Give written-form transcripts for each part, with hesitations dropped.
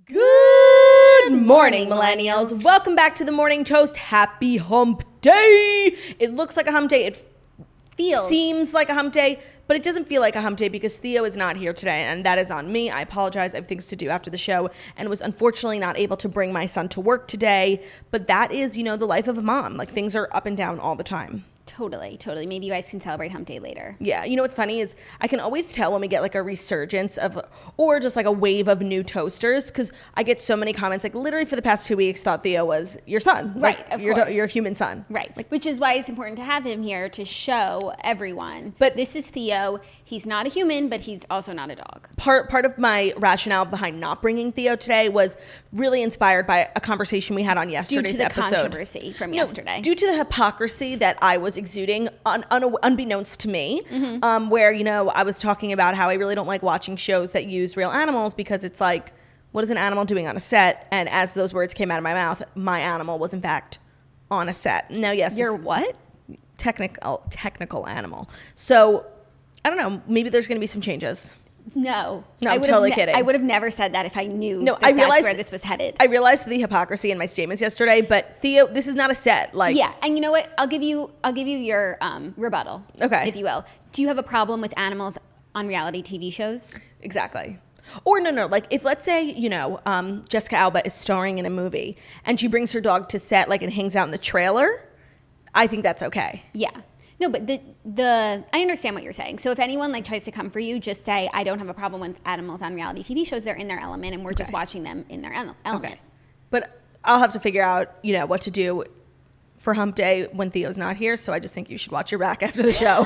Good morning, millennials. Welcome back to the Morning Toast. Happy hump day. It looks like a hump day. It seems like a hump day, but it doesn't feel like a hump day because Theo is not here today, and that is on me. I apologize. I have things to do after the show and was unfortunately not able to bring my son to work today, but that is, the life of a mom. Like, things are up and down all the time. Totally. Maybe you guys can celebrate hump day later. Yeah. What's funny is I can always tell when we get like a resurgence of, or just like a wave of new toasters, because I get so many comments, like literally for the past 2 weeks thought Theo was your son. Right, like, of your course. Your human son. Right. Which is why it's important to have him here to show everyone. But this is Theo. He's not a human, but he's also not a dog. Part of my rationale behind not bringing Theo today was really inspired by a conversation we had on yesterday's episode. Due to the controversy from yesterday. Due to the hypocrisy that I was exuding unbeknownst to me, where, I was talking about how I really don't like watching shows that use real animals because it's like, what is an animal doing on a set? And as those words came out of my mouth, my animal was in fact on a set. Now, yes. Your what? Technical animal. So, I don't know. Maybe there's going to be some changes. No, I'm totally kidding. I would have never said that if I knew I realized that's where this was headed. I realized the hypocrisy in my statements yesterday, but Theo, this is not a set. Like, yeah, and you know what? I'll give you your rebuttal, okay, if you will. Do you have a problem with animals on reality TV shows? Exactly. Or no. Like, if let's say Jessica Alba is starring in a movie and she brings her dog to set, like, and hangs out in the trailer, I think that's okay. Yeah. No, but I understand what you're saying. So if anyone tries to come for you, just say, I don't have a problem with animals on reality TV shows. They're in their element, and we're just watching them in their element. Okay. But I'll have to figure out, what to do for hump day when Theo's not here. So I just think you should watch your back after the show.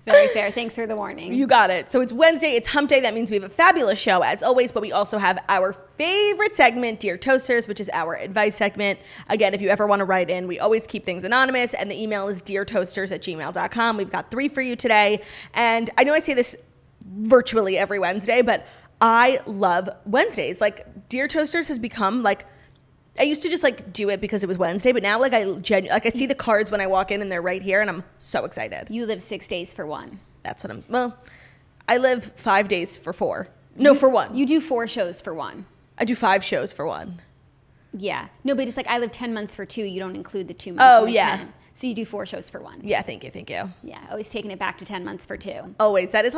Very fair. Thanks for the warning. You got it. So it's Wednesday. It's hump day. That means we have a fabulous show as always, but we also have our favorite segment, Dear Toasters, which is our advice segment. Again, if you ever want to write in, we always keep things anonymous, and the email is deartoasters@gmail.com. We've got 3 for you today. And I know I say this virtually every Wednesday, but I love Wednesdays. Like, Dear Toasters has become I used to just do it because it was Wednesday, but now I see the cards when I walk in and they're right here and I'm so excited. You live 6 days for one. That's what I live 5 days for 4. No, for 1. You do 4 shows for 1. I do 5 shows for 1. Yeah. No, but it's I live 10 months for 2. You don't include the 2 months. Oh, yeah. 10. So you do 4 shows for 1. Yeah, thank you. Yeah, always taking it back to 10 months for 2. Always. That is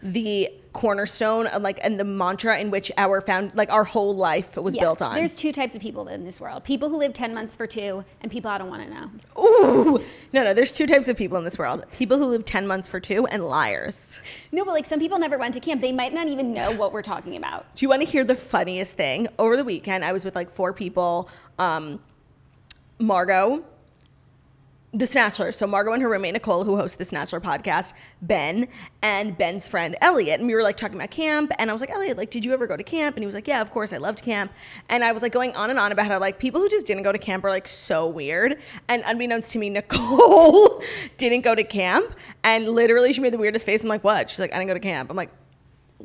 the cornerstone of and the mantra in which our whole life was built on. There's 2 types of people in this world. People who live 10 months for 2 and people I don't want to know. Ooh. No, there's 2 types of people in this world. People who live 10 months for 2 and liars. No, but some people never went to camp. They might not even know what we're talking about. Do you want to hear the funniest thing? Over the weekend, I was with 4 people. Margot, the Snatchler. So Margot and her roommate Nicole, who hosts the Snatchler podcast, Ben, and Ben's friend Elliot. And we were talking about camp. And I was like, Elliot, did you ever go to camp? And he was like, yeah, of course, I loved camp. And I was going on and on about how people who just didn't go to camp are so weird. And unbeknownst to me, Nicole didn't go to camp. And literally she made the weirdest face. I'm like, what? She's like, I didn't go to camp. I'm like,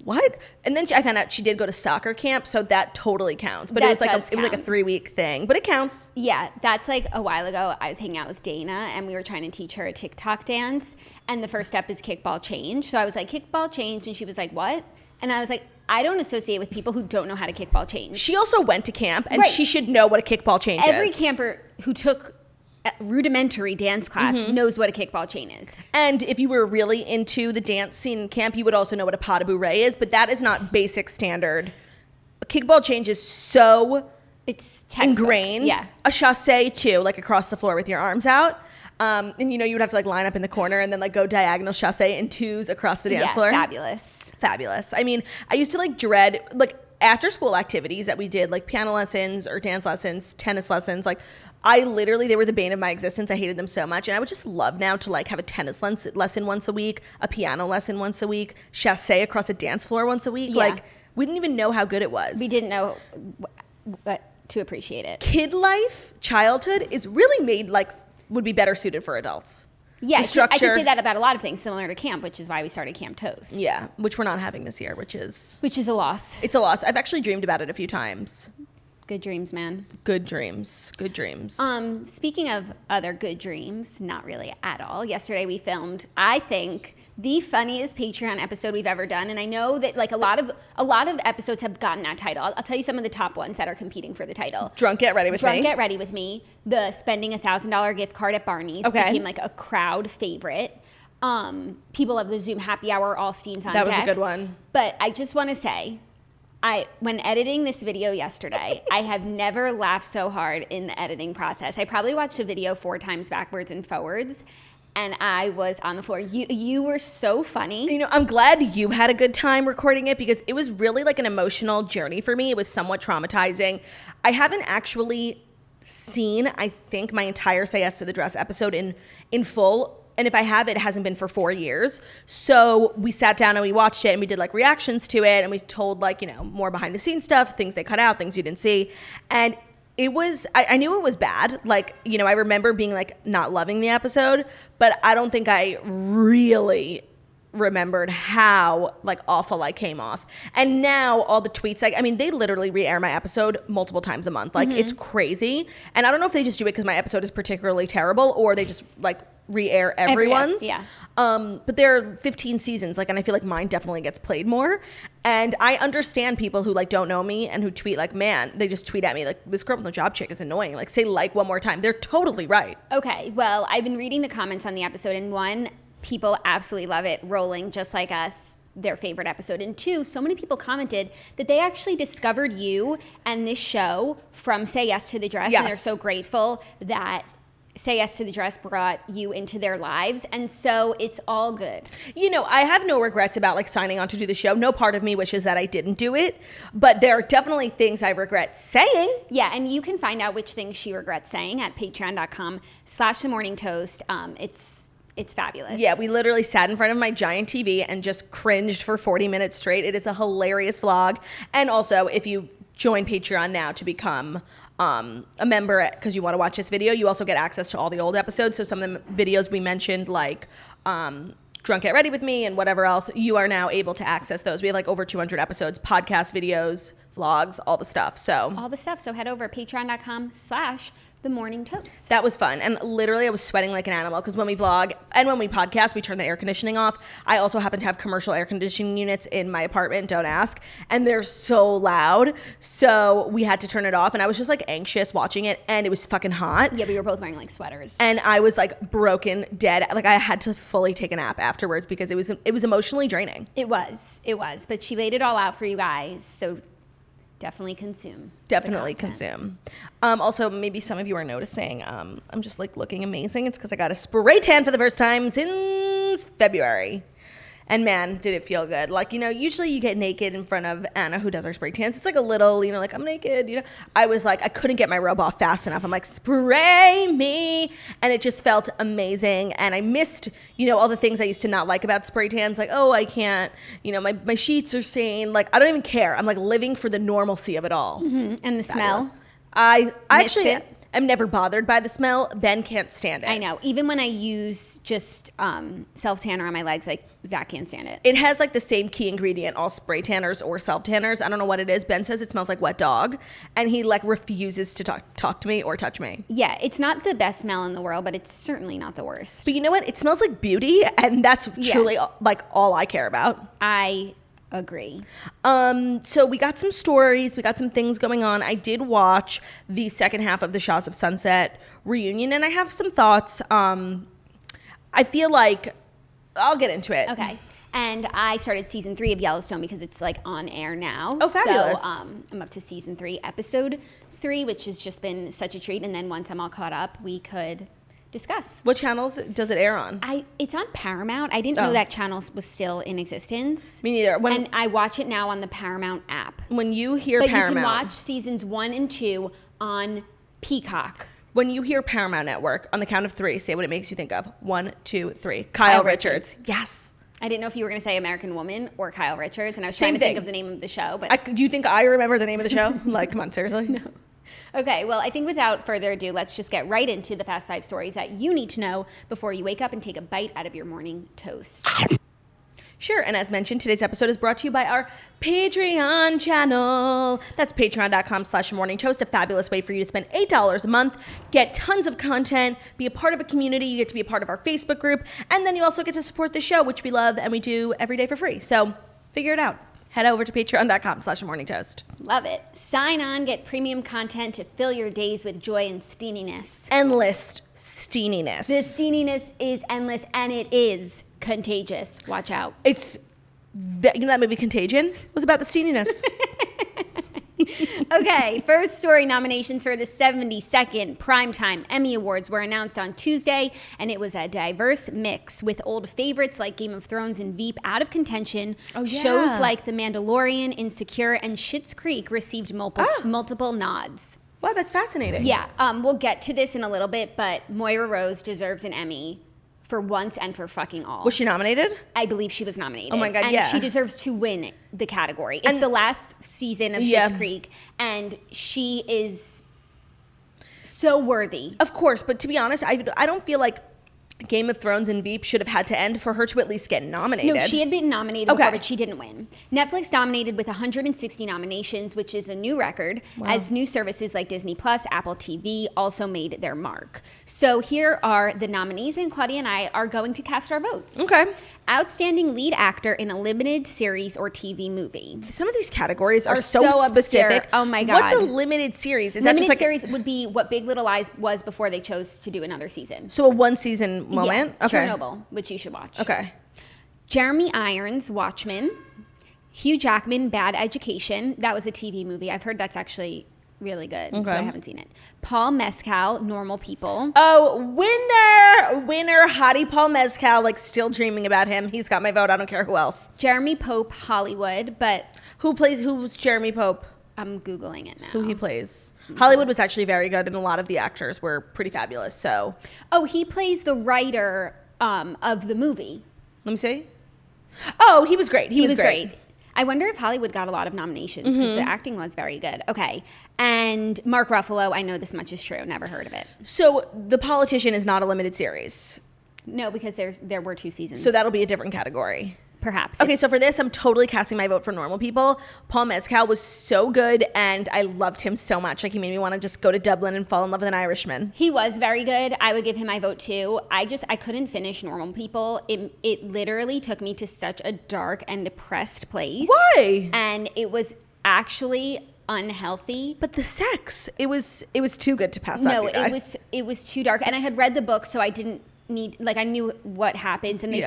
what? And then I found out she did go to soccer camp, so that totally counts. But it was it was a 3-week thing, but it counts. Yeah, that's a while ago. I was hanging out with Dana, and we were trying to teach her a TikTok dance, and the first step is kickball change. So I was like, kickball change, and she was like, what? And I was like, I don't associate with people who don't know how to kickball change. She also went to camp, and she should know what a kickball change is. Every camper who took rudimentary dance class knows what a kickball chain is. And if you were really into the dance scene in camp, you would also know what a pas de bourrée is, but that is not basic standard. A kickball change is so ingrained. Yeah. A chassé too, across the floor with your arms out. And you would have to line up in the corner and then go diagonal chassé in 2s across the dance floor. Fabulous. I mean, I used to dread after school activities that we did, piano lessons or dance lessons, tennis lessons, they were the bane of my existence. I hated them so much. And I would just love now to have a tennis lesson once a week, a piano lesson once a week, chassé across a dance floor once a week. Yeah. We didn't even know how good it was. We didn't know what to appreciate it. Kid life, childhood is really made would be better suited for adults. Yeah, I could say that about a lot of things similar to camp, which is why we started Camp Toast. Yeah, which we're not having this year, which is a loss. It's a loss. I've actually dreamed about it a few times. Good dreams, man. Good dreams. Speaking of other good dreams, not really at all. Yesterday we filmed, I think, the funniest Patreon episode we've ever done. And I know that like a lot of episodes have gotten that title. I'll tell you some of the top ones that are competing for the title. Drunk Get Ready With Me. Drunk Get Ready With Me. The spending $1,000 gift card at Barney's became like a crowd favorite. People love the Zoom happy hour, all Steens on deck. That was a good one. But I just want to say, when editing this video yesterday, I have never laughed so hard in the editing process. I probably watched the video 4 times backwards and forwards, and I was on the floor. You were so funny. You know, I'm glad you had a good time recording it because it was really like an emotional journey for me. It was somewhat traumatizing. I haven't actually seen, I think, my entire Say Yes to the Dress episode in full. And if I have, it hasn't been for 4 years. So we sat down and we watched it and we did like reactions to it. And we told like, you know, more behind the scenes stuff, things they cut out, things you didn't see. And it was, I knew it was bad. Like, you know, I remember being like not loving the episode, but I don't think I really remembered how like awful I came off. And now all the tweets, like, I mean, they literally re-air my episode multiple times a month. Like it's crazy. And I don't know if they just do it because my episode is particularly terrible or they just like re-air everyone's. Yeah. But there are 15 seasons, like, and I feel like mine definitely gets played more. And I understand people who like don't know me and who tweet like, man, they just tweet at me like, this girl with no job chick is annoying. Like, say like one more time. They're totally right. Okay, well, I've been reading the comments on the episode, and 1, people absolutely love it, rolling just like us, their favorite episode. And 2, so many people commented that they actually discovered you and this show from Say Yes to the Dress. Yes. And they're so grateful that Say Yes to the Dress brought you into their lives. And so it's all good. You know, I have no regrets about like signing on to do the show. No part of me wishes that I didn't do it, but there are definitely things I regret saying. Yeah, and you can find out which things she regrets saying at patreon.com/themorningtoast. It's fabulous. Yeah, we literally sat in front of my giant TV and just cringed for 40 minutes straight. It is a hilarious vlog. And also, if you join Patreon now to become a member because you want to watch this video, you also get access to all the old episodes. So some of the videos we mentioned, like Drunk Get Ready With Me and whatever else, you are now able to access those. We have like over 200 episodes, podcast videos, vlogs, all the stuff. So head over patreon.com/themorningtoast. That was fun. And literally I was sweating like an animal because when we vlog and when we podcast, we turn the air conditioning off. I also happen to have commercial air conditioning units in my apartment, don't ask. And they're so loud. So we had to turn it off. And I was just like anxious watching it and it was fucking hot. Yeah, we were both wearing like sweaters. And I was like broken, dead. Like I had to fully take a nap afterwards because it was emotionally draining. It was. But she laid it all out for you guys. So definitely consume. Definitely consume. Also, maybe some of you are noticing I'm just like looking amazing. It's because I got a spray tan for the first time since February. And man, did it feel good. Like, you know, usually you get naked in front of Anna who does our spray tans. It's like a little, you know, like I'm naked, you know. I was like, I couldn't get my robe off fast enough. I'm like, spray me. And it just felt amazing. And I missed, you know, all the things I used to not like about spray tans. Like, oh, I can't, you know, my sheets are stained. Like, I don't even care. I'm like living for the normalcy of it all. Mm-hmm. And the smell. I actually am never bothered by the smell. Ben can't stand it. I know. Even when I use just self-tanner on my legs, like Zach can't stand it. It has like the same key ingredient, all spray tanners or self-tanners. I don't know what it is. Ben says it smells like wet dog. And he like refuses to talk to me or touch me. Yeah, it's not the best smell in the world, but it's certainly not the worst. But you know what? It smells like beauty. And that's truly like all I care about. I agree. So we got some stories. We got some things going on. I did watch the second half of the Shots of Sunset reunion, and I have some thoughts. I feel like I'll get into it. Okay. And I started season 3 of Yellowstone because it's like on air now. Oh, fabulous. So I'm up to season 3, episode 3, which has just been such a treat. And then once I'm all caught up, we could discuss. What channels does it air on? It's on Paramount. I didn't know that channel was still in existence. Me neither. And I watch it now on the Paramount app. When you hear Paramount. Paramount. But you can watch seasons 1 and 2 on Peacock. When you hear Paramount Network, on the count of 3, say what it makes you think of. 1, 2, 3. Kyle Richards. Yes. I didn't know if you were going to say American Woman or Kyle Richards, and I was trying to think of the name of the show. But do you think I remember the name of the show? Like, come on, seriously? No. Okay, well, I think without further ado, let's just get right into the Fast 5 stories that you need to know before you wake up and take a bite out of your morning toast. Sure, and as mentioned, today's episode is brought to you by our Patreon channel. That's patreon.com/morningtoast, a fabulous way for you to spend $8 a month, get tons of content, be a part of a community, you get to be a part of our Facebook group, and then you also get to support the show, which we love and we do every day for free. So figure it out. Head over to patreon.com/morningtoast. Love it. Sign on, get premium content to fill your days with joy and steeniness. Endless steeniness. The steeniness is endless, and it is contagious. Watch out. It's, you know that movie Contagion? It was about the steeniness. Okay, first story. Nominations for the 72nd Primetime Emmy Awards were announced on Tuesday, and it was a diverse mix with old favorites like Game of Thrones and Veep out of contention. Oh, yeah. Shows like The Mandalorian, Insecure, and Schitt's Creek received multiple nods. Wow, that's fascinating. Yeah, we'll get to this in a little bit, but Moira Rose deserves an Emmy for once and for fucking all. Was she nominated? I believe she was nominated. Oh my God, and yeah. she deserves to win the category. It's And- the last season of Schitt's Creek, and she is so worthy. Of course, but to be honest, I don't feel like Game of Thrones and Veep should have had to end for her to at least get nominated. No, she had been nominated Okay. before, but she didn't win. Netflix dominated with 160 nominations, which is a new record, as new services like Disney Plus, Apple TV also made their mark. So here are the nominees, and Claudia and I are going to cast our votes. Okay. Outstanding lead actor in a limited series or TV movie. Some of these categories are so so obscure. specific. Oh my God. What's a limited series? Is that Limited just like series would be what Big Little Lies was before they chose to do another season. so a one season moment? Yeah, Okay. Chernobyl, which you should watch. Okay. Jeremy Irons, Watchmen. Hugh Jackman, Bad Education. That was a TV movie. I've heard that's actually really good, but I haven't seen it. Paul Mescal, Normal People. Oh, winner, hottie Paul Mescal, like still dreaming about him. He's got my vote. I don't care who else. Jeremy Pope, Hollywood, but Who's Jeremy Pope? I'm Googling it now. Who he plays. Hollywood was actually very good, and a lot of the actors were pretty fabulous. So Oh, he plays the writer of the movie. let me see. Oh, he was great. He was great. I wonder if Hollywood got a lot of nominations because the acting was very good. Okay. And Mark Ruffalo, I know this much is true. Never heard of it. So The Politician is not a limited series. No, because there were 2 seasons. So that'll be a different category. Perhaps. Okay, so for this, I'm totally casting my vote for Normal People. Paul Mescal was so good, and I loved him so much. Like, he made me want to just go to Dublin and fall in love with an Irishman. He was very good. I would give him my vote too. I couldn't finish Normal People. It literally took me to such a dark and depressed place. Why? And it was actually unhealthy. But the sex, it was too good to pass up, No, you guys. it was too dark. And I had read the book, so I didn't need, like, I knew what happens, and they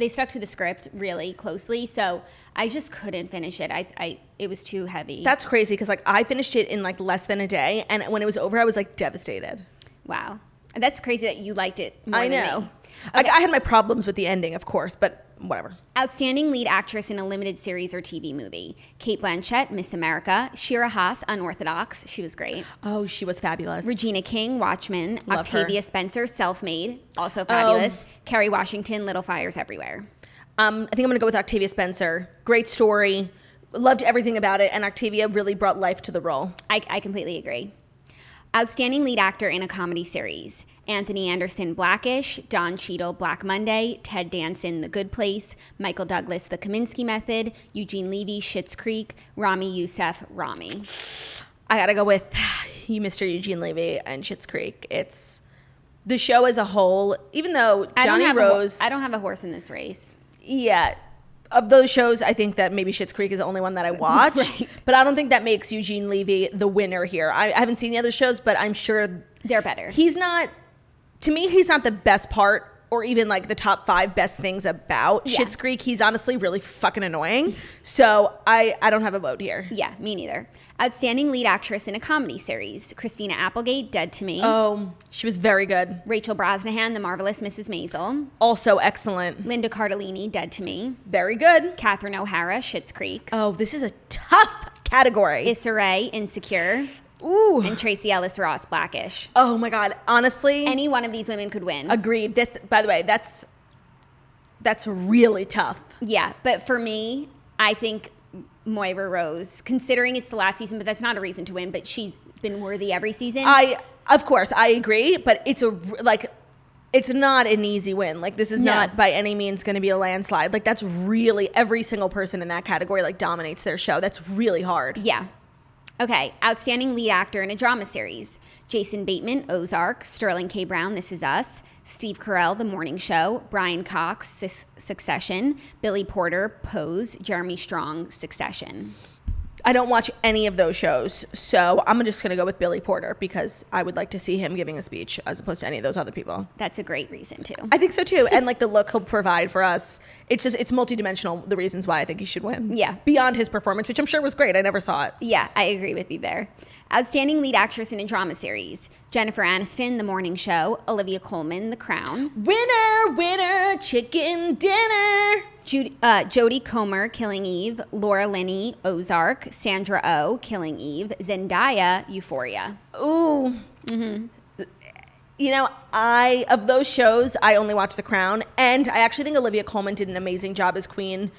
stuck to the script really closely. So I just couldn't finish it. It was too heavy. That's crazy, because like I finished it in like less than a day, and when it was over, I was like devastated. Wow. That's crazy that you liked it more I than know. me. Like, Okay. I had my problems with the ending, of course, but whatever. Outstanding lead actress in a limited series or TV movie. Kate Blanchett, Miss America. Shira Haas, Unorthodox. She was great. Oh, she was fabulous. Regina King, Watchmen. Love Octavia her. Spencer, Self-Made. Also fabulous. Kerry Washington, Little Fires Everywhere. I think I'm gonna go with Octavia Spencer. Great story. Loved everything about it, and Octavia really brought life to the role. I completely agree. Outstanding lead actor in a comedy series. Anthony Anderson, Blackish. Don Cheadle, Black Monday. Ted Danson, The Good Place. Michael Douglas, The Kaminsky Method. Eugene Levy, Schitt's Creek. Rami Youssef, Rami. I gotta go with you, Mr. Eugene Levy and Schitt's Creek. It's the show as a whole, even though Johnny Rose. I don't have a horse in this race. Yeah. Of those shows, I think that maybe Schitt's Creek is the only one that I watch. Right. But I don't think that makes Eugene Levy the winner here. I haven't seen the other shows, but I'm sure They're better. he's not, to me, he's not the best part or even like the top 5 best things about Yeah. Schitt's Creek. He's honestly really fucking annoying. So I don't have a vote here. Yeah, me neither. Outstanding lead actress in a comedy series. Christina Applegate, Dead to Me. Oh, she was very good. Rachel Brosnahan, The Marvelous Mrs. Maisel. Also excellent. Linda Cardellini, Dead to Me. Very good. Catherine O'Hara, Schitt's Creek. Oh, this is a tough category. Issa Rae, Insecure. Ooh. And Tracy Ellis Ross, Blackish. Oh my God. Honestly, Any one of these women could win. agreed. This, by the way, that's really tough. Yeah, but for me, I think Moira Rose, considering it's the last season, but that's not a reason to win, but she's been worthy every season. Of course, I agree, but it's it's not an easy win. Like, this is not by any means going to be a landslide. Like, that's really, every single person in that category, like, dominates their show. That's really hard. Yeah. Okay, outstanding lead actor in a drama series. Jason Bateman, Ozark. Sterling K. Brown, This Is Us. Steve Carell, The Morning Show. Brian Cox, Succession. Billy Porter, Pose. Jeremy Strong, Succession. I don't watch any of those shows, so I'm just going to go with Billy Porter because I would like to see him giving a speech as opposed to any of those other people. That's a great reason, too. I think so, too. And, like, the look he'll provide for us, it's multidimensional, the reasons why I think he should win. Yeah. Beyond his performance, which I'm sure was great. I never saw it. Yeah, I agree with you there. Outstanding lead actress in a drama series. Jennifer Aniston, The Morning Show. Olivia Colman, The Crown. Winner, chicken dinner. Jodie Comer, Killing Eve. Laura Linney, Ozark. Sandra Oh, Killing Eve. Zendaya, Euphoria. Ooh. Mm-hmm. You know, of those shows, I only watched The Crown, and I actually think Olivia Colman did an amazing job as Queen.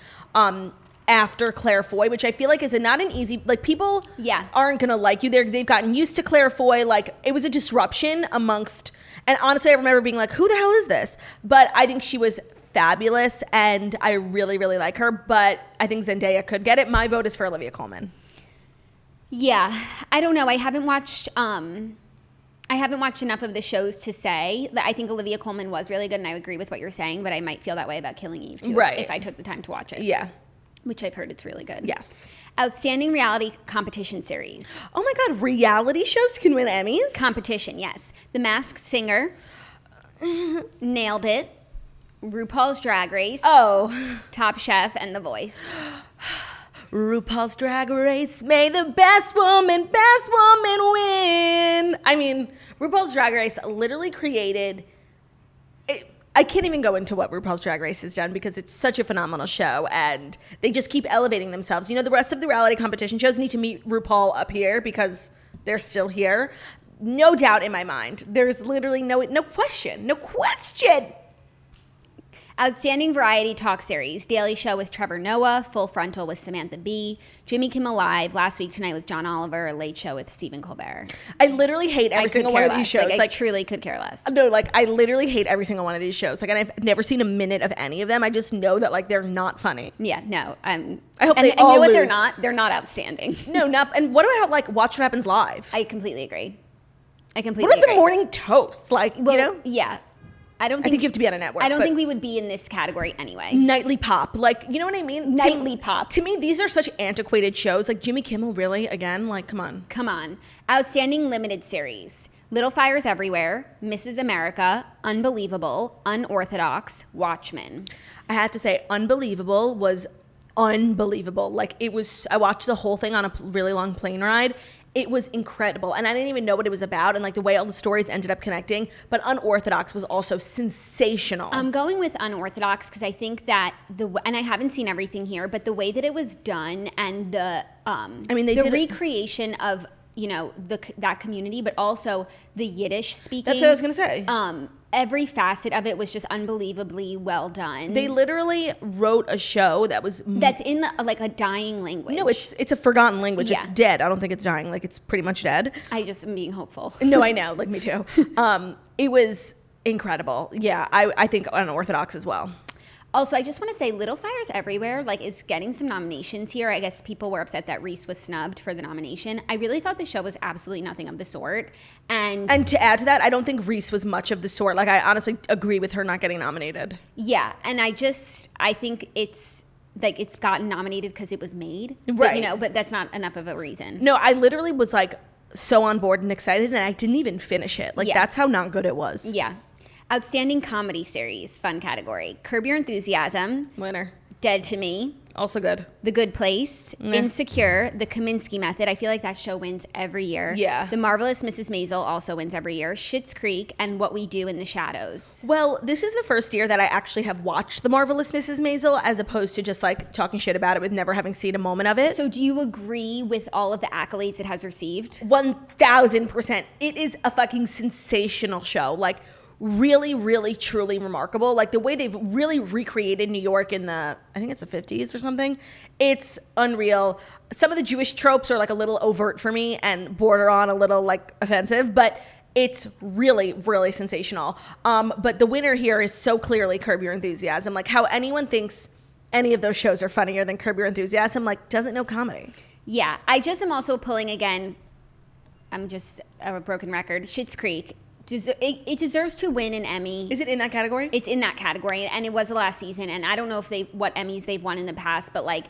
After Claire Foy, which I feel like is not an easy, like, people aren't gonna like you. They've gotten used to Claire Foy. Like, it was a disruption amongst, and honestly, I remember being like, who the hell is this? But I think she was fabulous, and I really, really like her. But I think Zendaya could get it. My vote is for Olivia Colman. Yeah, I don't know. I haven't watched enough of the shows to say that I think Olivia Colman was really good, and I agree with what you're saying, but I might feel that way about Killing Eve too, right, if I took the time to watch it. Yeah. Which I've heard it's really good. Yes. Outstanding reality competition series. Oh my God, reality shows can win Emmys? Competition, yes. The Masked Singer. Nailed It. RuPaul's Drag Race. Oh. Top Chef and The Voice. RuPaul's Drag Race, may the best woman win. I mean, RuPaul's Drag Race literally created... I can't even go into what RuPaul's Drag Race has done because it's such a phenomenal show and they just keep elevating themselves. You know, the rest of the reality competition shows need to meet RuPaul up here because they're still here. No doubt in my mind. There's literally no question. Outstanding variety talk series. Daily Show with Trevor Noah. Full Frontal with Samantha Bee. Jimmy Kimmel Live. Last Week Tonight with John Oliver. Late Show with Stephen Colbert. I literally hate every single one of these shows. I truly could care less. No, like, I literally hate every single one of these shows. Like, and I've never seen a minute of any of them. I just know that, like, they're not funny. Yeah, no. I hope they all you know what? lose. They're not outstanding. No, not. And what about, like, Watch What Happens Live? I completely agree. What about the morning toast? Like, well, you know? Yeah. I think you have to be on a network. I don't think we would be in this category anyway. Nightly Pop. Like, you know what I mean? Nightly Pop. To me, these are such antiquated shows. Like, Jimmy Kimmel, really? Again? Like, come on. Come on. Outstanding limited series. Little Fires Everywhere, Mrs. America, Unbelievable, Unorthodox, Watchmen. I have to say, Unbelievable was unbelievable. Like, it was, I watched the whole thing on a really long plane ride. It was incredible. And I didn't even know what it was about and, like, the way all the stories ended up connecting. But Unorthodox was also sensational. I'm going with Unorthodox because I think that and I haven't seen everything here, but the way that it was done and the recreation of, you know, that community, but also the Yiddish speaking. That's what I was going to say. Every facet of it was just unbelievably well done. They literally wrote a show that's in like a dying language. No, it's a forgotten language. Yeah. It's dead. I don't think it's dying. Like, it's pretty much dead. I just am being hopeful. No, I know. Like, me too. It was incredible. Yeah, I think Unorthodox as well. Also, I just want to say Little Fires Everywhere, like, is getting some nominations here. I guess people were upset that Reese was snubbed for the nomination. I really thought the show was absolutely nothing of the sort. And to add to that, I don't think Reese was much of the sort. Like, I honestly agree with her not getting nominated. Yeah, and I think it's like it's gotten nominated because it was made. Right. But, you know, but that's not enough of a reason. No, I literally was, like, so on board and excited, and I didn't even finish it. Like, that's how not good it was. Yeah. Outstanding comedy series, fun category. Curb Your Enthusiasm. Winner. Dead to Me. Also good. The Good Place. Insecure. The Kaminsky Method. I feel like that show wins every year. Yeah. The Marvelous Mrs. Maisel also wins every year. Schitt's Creek and What We Do in the Shadows. Well, this is the first year that I actually have watched The Marvelous Mrs. Maisel as opposed to just, like, talking shit about it with never having seen a moment of it. So do you agree with all of the accolades it has received? 1000%. It is a fucking sensational show. Like, really, really, truly remarkable. Like, the way they've really recreated New York in I think it's the 50s or something. It's unreal. Some of the Jewish tropes are, like, a little overt for me and border on a little, like, offensive, but It's really, really sensational. But the winner here is so clearly Curb Your Enthusiasm. Like, how anyone thinks any of those shows are funnier than Curb Your Enthusiasm, like, doesn't know comedy. Yeah, I just am also pulling again. I'm just a broken record. Schitt's Creek. It deserves to win an Emmy. Is it in that category? It's in that category, and it was the last season. And I don't know what Emmys they've won in the past, but like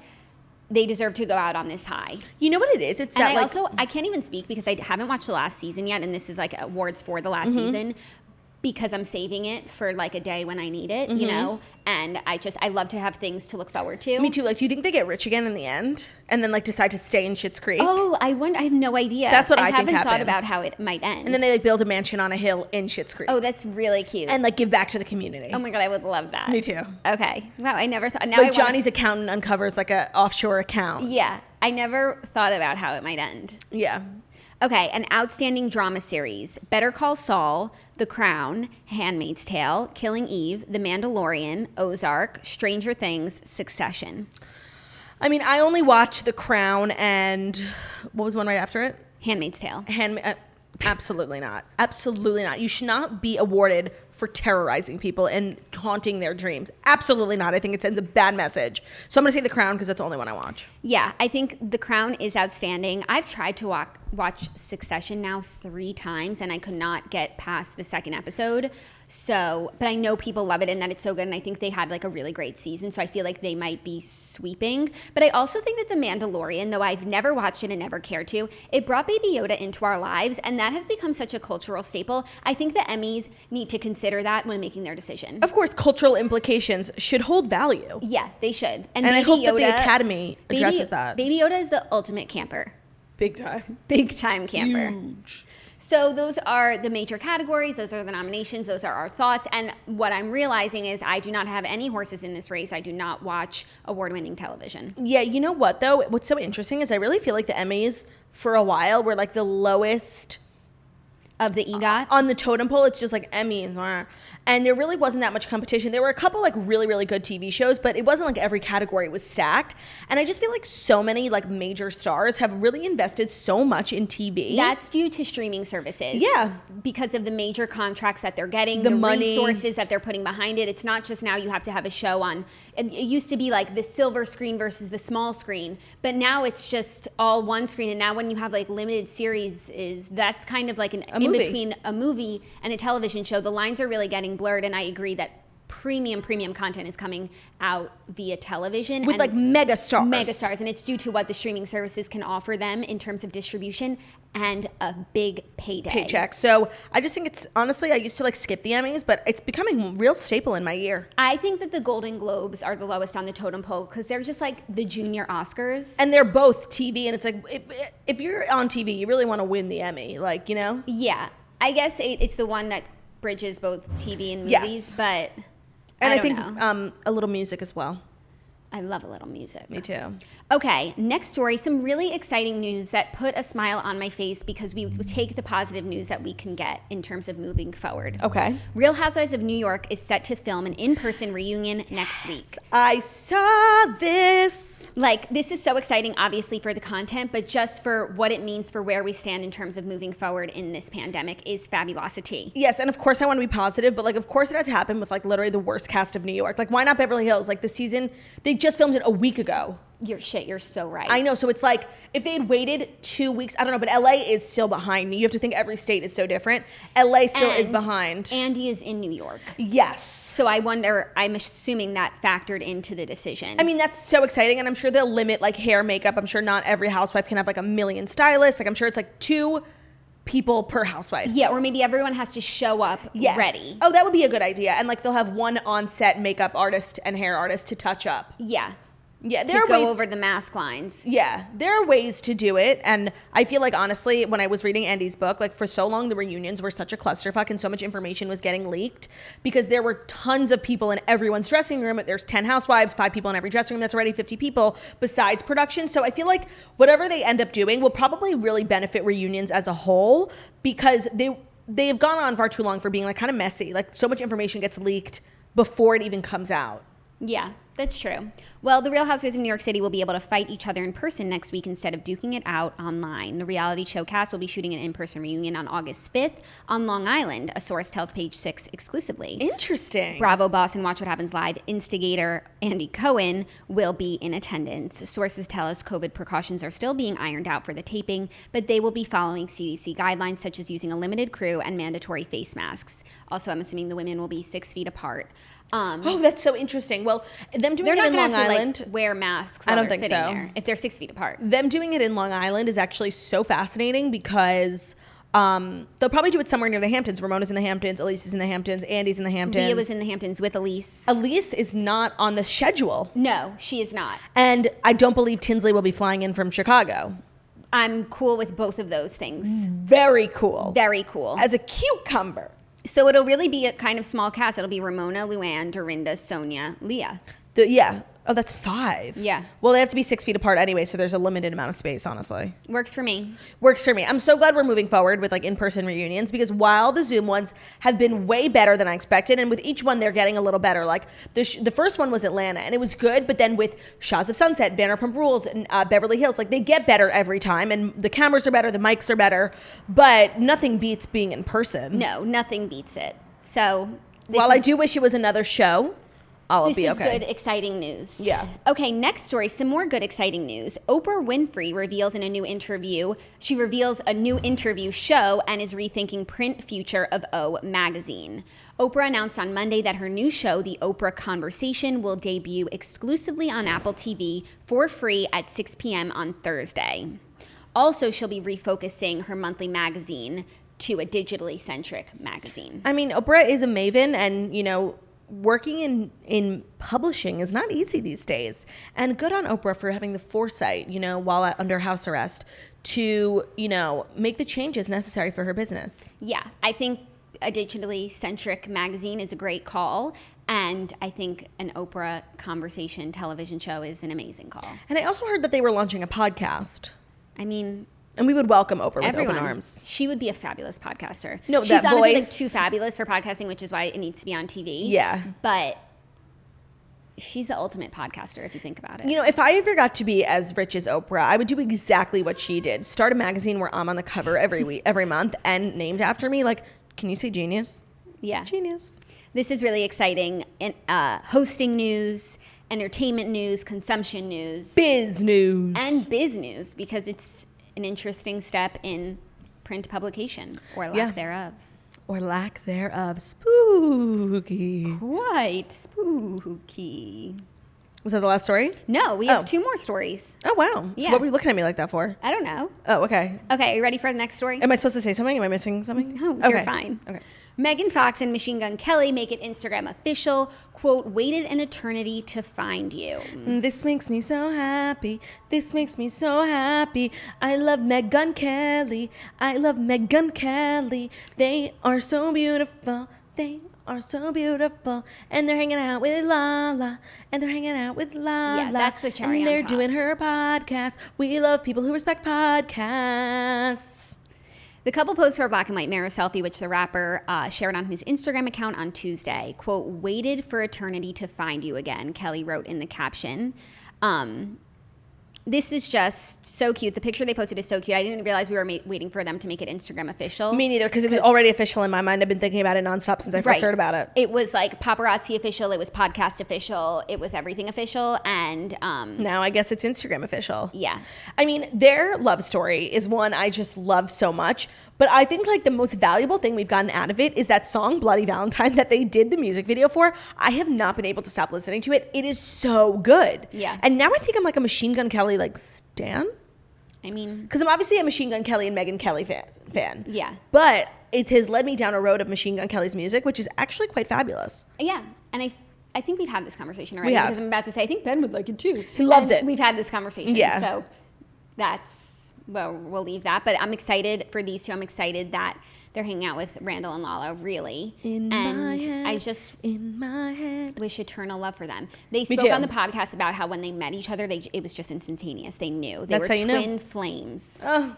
they deserve to go out on this high. You know what it is? It's and that I can't even speak because I haven't watched the last season yet, and this is like awards for the last season. Because I'm saving it for like a day when I need it, you know? And I love to have things to look forward to. Me too. Like, do you think they get rich again in the end? And then like decide to stay in Schitt's Creek? Oh, I have no idea. That's what I think happens. I haven't thought about how it might end. And then they like build a mansion on a hill in Schitt's Creek. Oh, that's really cute. And like give back to the community. Oh my God, I would love that. Me too. Okay. Wow, I never thought. Now like Johnny's accountant uncovers like a offshore account. Yeah. I never thought about how it might end. Yeah. Okay, an outstanding drama series. Better Call Saul, The Crown, Handmaid's Tale, Killing Eve, The Mandalorian, Ozark, Stranger Things, Succession. I mean, I only watched The Crown and what was one right after it? Handmaid's Tale. Absolutely not. Absolutely not. You should not be awarded for terrorizing people and haunting their dreams. Absolutely not. I think it sends a bad message. So I'm going to say The Crown because that's the only one I watch. Yeah, I think The Crown is outstanding. I've tried to watch Succession now 3 times, and I could not get past the second episode. So, but I know people love it and that it's so good, and I think they had like a really great season, so I feel like they might be sweeping. But I also think that The Mandalorian, though I've never watched it and never cared to, it brought Baby Yoda into our lives, and that has become such a cultural staple. I think the Emmys need to consider that when making their decision. Of course, cultural implications should hold value. Yeah, they should. And I hope that the Academy addresses that. Baby Yoda is the ultimate camper. Big time. Big time camper. Huge. So those are the major categories. Those are the nominations. Those are our thoughts. And what I'm realizing is I do not have any horses in this race. I do not watch award-winning television. Yeah, you know what, though? What's so interesting is I really feel like the Emmys, for a while, were like the lowest of the EGOT? On the totem pole, it's just like Emmys. And there really wasn't that much competition. There were a couple like really, really good TV shows, but it wasn't like every category was stacked. And I just feel like so many like major stars have really invested so much in TV. That's due to streaming services. Yeah. Because of the major contracts that they're getting, the money, resources that they're putting behind it. It's not just now you have to have a show on. It used to be like the silver screen versus the small screen, but now it's just all one screen. And now when you have like limited series, that's kind of like in between a movie and a television show. The lines are really getting blurred, and I agree that premium content is coming out via television with like mega stars, and it's due to what the streaming services can offer them in terms of distribution and a big paycheck. So I just think it's honestly, I used to like skip the Emmys, but it's becoming a real staple in my year. I think that the Golden Globes are the lowest on the totem pole because they're just like the junior Oscars, and they're both TV, and it's like if you're on TV, you really want to win the Emmy, like, you know? Yeah, I guess it's the one that bridges both TV and movies, but and I think a little music as well. I love a little music. Me too. Okay, next story. Some really exciting news that put a smile on my face because we take the positive news that we can get in terms of moving forward. Okay. Real Housewives of New York is set to film an in-person reunion next week. I saw this. Like, this is so exciting, obviously, for the content, but just for what it means for where we stand in terms of moving forward in this pandemic is fabulosity. Yes, and of course I want to be positive, but like, of course it has to happen with like literally the worst cast of New York. Like, why not Beverly Hills? Like, the season, they just filmed it a week ago. You're so right. I know. So it's like if they had waited 2 weeks, I don't know, but LA is still behind me. You have to think every state is so different. LA still is behind. Andy is in New York. Yes. So I wonder, I'm assuming that factored into the decision. I mean, that's so exciting. And I'm sure they'll limit like hair, makeup. I'm sure not every housewife can have like a million stylists. Like, I'm sure it's like 2 people per housewife. Yeah, or maybe everyone has to show up ready. Oh, that would be a good idea. And like they'll have one on-set makeup artist and hair artist to touch up. Yeah. Yeah, there are ways to go over the mask lines. Yeah, there are ways to do it, and I feel like honestly, when I was reading Andy's book, like for so long the reunions were such a clusterfuck, and so much information was getting leaked because there were tons of people in everyone's dressing room. There's 10 housewives, 5 people in every dressing room. That's already 50 people besides production. So I feel like whatever they end up doing will probably really benefit reunions as a whole because they have gone on far too long for being like kind of messy. Like so much information gets leaked before it even comes out. Yeah, that's true. Well, the Real Housewives of New York City will be able to fight each other in person next week instead of duking it out online. The reality show cast will be shooting an in-person reunion on August 5th on Long Island, a source tells Page 6 exclusively. Interesting. Bravo boss and Watch What Happens Live instigator Andy Cohen will be in attendance. Sources tell us COVID precautions are still being ironed out for the taping, but they will be following CDC guidelines such as using a limited crew and mandatory face masks. Also, I'm assuming the women will be 6 feet apart. Oh, that's so interesting. Well, them doing They're it not in going Long to Island, like, wear masks I while don't they're think sitting so. there if they're 6 feet apart. them doing it in Long Island is actually so fascinating because they'll probably do it somewhere near the Hamptons. Ramona's in the Hamptons, Elise is in the Hamptons, Andy's in the Hamptons. Bea was in the Hamptons with Elise. Elise is not on the schedule. No, she is not. And I don't believe Tinsley will be flying in from Chicago. I'm cool with both of those things. Very cool. Very cool. As a cucumber. So it'll really be a kind of small cast. It'll be Ramona, Luann, Dorinda, Sonia, Leah. Yeah. Oh, that's 5. Yeah. Well, they have to be 6 feet apart anyway, so there's a limited amount of space, honestly. Works for me. Works for me. I'm so glad we're moving forward with like in-person reunions because while the Zoom ones have been way better than I expected, and with each one they're getting a little better. Like the first one was Atlanta, and it was good, but then with Shahs of Sunset, Vanderpump Rules, and Beverly Hills, like they get better every time, and the cameras are better, the mics are better, but nothing beats being in person. No, nothing beats it. So While I do wish it was another show, I'll this be is okay. good, exciting news. Yeah. Okay, next story, some more good, exciting news. Oprah Winfrey reveals in a new interview, she reveals a new interview show and is rethinking print future of O magazine. Oprah announced on Monday that her new show, The Oprah Conversation, will debut exclusively on Apple TV for free at 6 p.m. on Thursday. Also, she'll be refocusing her monthly magazine to a digitally centric magazine. I mean, Oprah is a maven, and working in publishing is not easy these days. And good on Oprah for having the foresight, while under house arrest to, make the changes necessary for her business. Yeah, I think a digitally centric magazine is a great call. And I think an Oprah conversation television show is an amazing call. And I also heard that they were launching a podcast. I mean, and we would welcome Oprah with everyone. open arms. She would be a fabulous podcaster. No, she's that honestly voice. like too fabulous for podcasting, which is why it needs to be on TV. Yeah. But she's the ultimate podcaster if you think about it. If I ever got to be as rich as Oprah, I would do exactly what she did. Start a magazine where I'm on the cover every month and named after me. Like, can you say genius? Yeah. Genius. This is really exciting. Hosting news, entertainment news, consumption news. Biz news. And biz news, because it's an interesting step in print publication, or lack thereof. Or lack thereof. Spooky. Quite spooky. Was that the last story? No, we have 2 more stories. Oh, wow. Yeah. So what were you looking at me like that for? I don't know. Oh, okay. Okay, are you ready for the next story? Am I supposed to say something? Am I missing something? No, you're fine. Okay. Megan Fox and Machine Gun Kelly make it Instagram official. Quote, waited an eternity to find you. This makes me so happy. This makes me so happy. I love Megan Kelly. I love Megan Kelly. They are so beautiful. They are so beautiful. And they're hanging out with Lala. And they're hanging out with Lala. Yeah, that's the cherry And they're on top. doing her podcast. We love people who respect podcasts. The couple posed for a black and white mirror selfie, which the rapper shared on his Instagram account on Tuesday. Quote, waited for eternity to find you again, Kelly wrote in the caption. This is just so cute. The picture they posted is so cute. I didn't realize we were waiting for them to make it Instagram official. Me neither, because it was already official in my mind. I've been thinking about it nonstop since I first heard about it. It was like paparazzi official. It was podcast official. It was everything official. And now I guess it's Instagram official. Yeah. I mean, their love story is one I just love so much. But I think like the most valuable thing we've gotten out of it is that song Bloody Valentine that they did the music video for. I have not been able to stop listening to it. It is so good. Yeah. And now I think I'm like a Machine Gun Kelly like stan. I mean, because I'm obviously a Machine Gun Kelly and Megan Kelly fan. Yeah. But it has led me down a road of Machine Gun Kelly's music, which is actually quite fabulous. Yeah. And I think we've had this conversation already. We have. Because I'm about to say, I think Ben would like it too. He loves it. We've had this conversation. Yeah. So we'll leave that. But I'm excited for these two. I'm excited that they're hanging out with Randall and Lala, really. In my head. Wish eternal love for them. They Me spoke too. on the podcast about how when they met each other, it was just instantaneous. They knew. They That's were how you know. twin flames. Oh,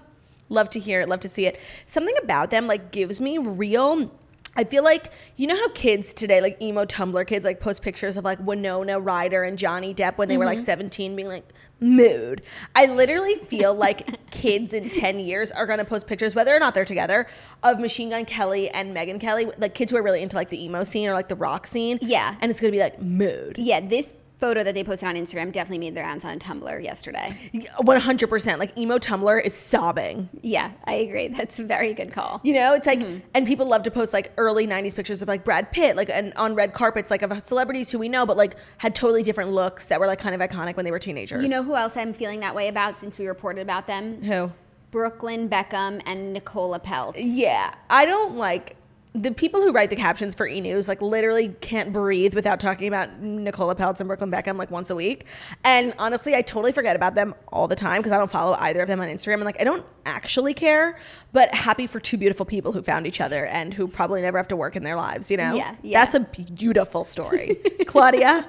love to hear it. Love to see it. Something about them like gives me real I feel like, you know how kids today, like emo Tumblr kids, like post pictures of like Winona Ryder and Johnny Depp when they were like 17 being like, mood. I literally feel like kids in 10 years are going to post pictures, whether or not they're together, of Machine Gun Kelly and Megyn Kelly, like kids who are really into like the emo scene or like the rock scene. Yeah. And it's going to be like, mood. Yeah, this photo that they posted on Instagram definitely made their rounds on Tumblr yesterday. 100%. Like emo Tumblr is sobbing. Yeah, I agree. That's a very good call. You know, it's like, and people love to post like early 90s pictures of like Brad Pitt, like and on red carpets, like of celebrities who we know, but like had totally different looks that were like kind of iconic when they were teenagers. You know who else I'm feeling that way about since we reported about them? Who? Brooklyn Beckham and Nicola Peltz. Yeah. I don't like... The people who write the captions for E! News like literally can't breathe without talking about Nicola Peltz and Brooklyn Beckham like once a week. And honestly, I totally forget about them all the time because I don't follow either of them on Instagram. And like, I don't actually care, but happy for two beautiful people who found each other and who probably never have to work in their lives, you know? Yeah. That's a beautiful story. Claudia,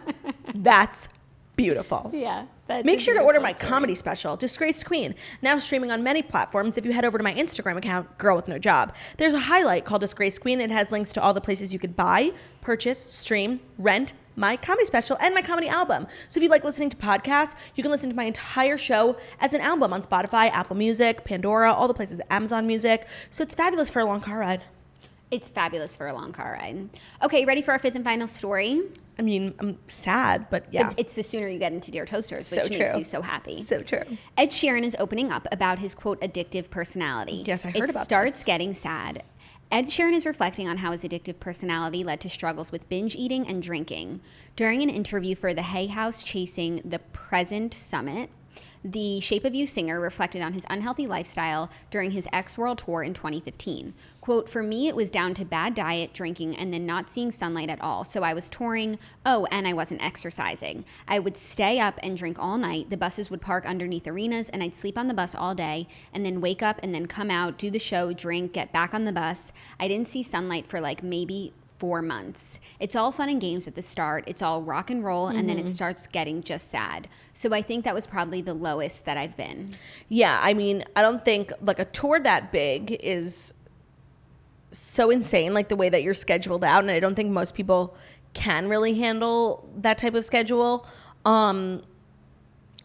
that's beautiful. Yeah. Make sure to order my comedy special, Disgraced Queen, now streaming on many platforms. If you head over to my Instagram account, Girl With No Job, there's a highlight called Disgraced Queen. It has links to all the places you could buy, purchase, stream, rent my comedy special and my comedy album. So if you like listening to podcasts, you can listen to my entire show as an album on Spotify, Apple Music, Pandora, all the places, Amazon Music. So it's fabulous for a long car ride. It's fabulous for a long car ride. Okay, ready for our fifth and final story? I mean, I'm sad, but yeah. It's the sooner you get into Dear Toasters, So which makes true. you so happy. So true. Ed Sheeran is opening up about his, quote, addictive personality. Yes, I heard about It starts this. getting sad. Ed Sheeran is reflecting on how his addictive personality led to struggles with binge eating and drinking. During an interview for the Hay House Chasing the Present Summit, the Shape of You singer reflected on his unhealthy lifestyle during his X-World tour in 2015. Quote, for me, it was down to bad diet, drinking, and then not seeing sunlight at all. So I was touring. Oh, and I wasn't exercising. I would stay up and drink all night. The buses would park underneath arenas, and I'd sleep on the bus all day, and then wake up and then come out, do the show, drink, get back on the bus. I didn't see sunlight for like maybe 4 months. It's all fun and games at the start. It's all rock and roll, and then it starts getting just sad. So I think that was probably the lowest that I've been. Yeah, I mean, I don't think like a tour that big is so insane, like the way that you're scheduled out, and I don't think most people can really handle that type of schedule. And